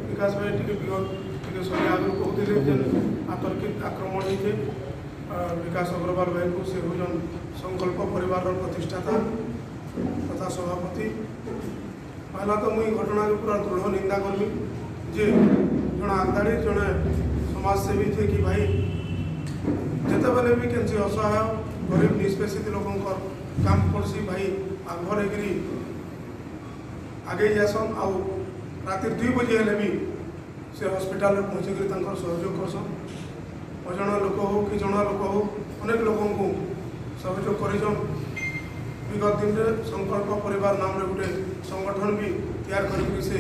विकास भाई टी समय आगे कहते जेन आतर्कित आक्रमण होते विकास अग्रवाल भाई को से हूँ संकल्प परिवार प्रतिष्ठाता तथा सभापति पहला तो मुई घटना के पूरा दृढ़ निंदा करमी जे जन आगदाड़ी जड़े समाजसेवी थे कि भाई जिते बेले भी केंसी असहाय गरीब निष्पेषित लोक काम करसी भाई आगभर होगी आगे जासन आउ राति 2 बजे हेले भी से हस्पिटाल पहुँचिक सहयोग करसन अजणा लोक हो कि जना लोक हो अनेक लोक सहयोग कर विगत दिन में संकल्प परिवार नाम रे गोटे संगठन भी तैयार करके से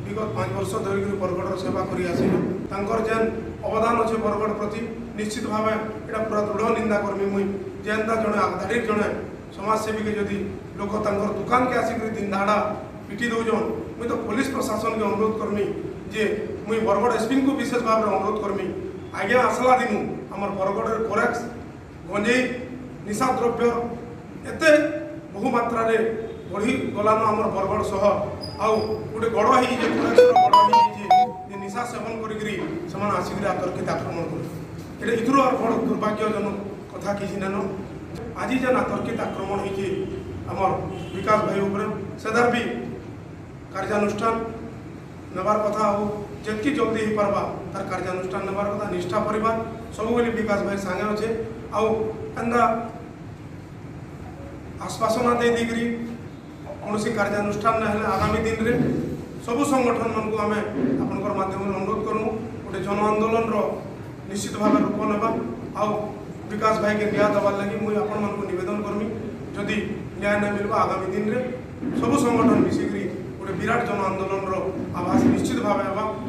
विगत 5 वर्ष धरिक बरगढ़ सेवा कर जेन अवदान अच्छे बरगढ़ प्रति निश्चित भाव यहाँ पूरा दृढ़ निंदा करमी मुई जेनता जड़े आगधाड़ी जड़े समाजसेवी के जदि लोक दुकान के आसिक दिन दहाड़ा पिटी दौन मुई तो पुलिस प्रशासन के अनुरोध करमी जे मुई बरगढ़ एसपी को विशेष भाव में अनुरोध करमी आगे आसला दिन आमर बरगढ़ कोरेक्स गंजेई निशा द्रव्य एते बहु मात्रा रे बढ़ी गलान आमर बरगढ़ सह आउ गोटे गड़ हो गड़ हो निशा सेवन करी आसिक आतर्कित आक्रमण कर इथुर और बड़ दुर्भाग्यजनक कथा किसी नान आज जेन आतर्कित आक्रमण होमर विकास भाई उपर सेदार भी कार्यानुष्ठान नेबार कथा हो जितकी जल्दी हो पार्बा तार कार्यानुष्ठान नेबार कथा निष्ठा परिवार सब विकास भाई सांगे अच्छे आउ एंदा आश्वासना दे दी कौन कार्यानुष्ठान ना आगामी दिन में सबू संगठन मान को आम आपंकर माध्यम अनुरोध करूँ गोटे जन आंदोलन निश्चित भाव रूप नेबा आउ विकास भाई के न्याय देवार लगी मुझे आपण मान को निवेदन करमी जदि न्याय नहीं मिलवा आगामी दिन में सबू संगठन मिसिक गोटे विराट जन आंदोलन आभास निश्चित भाव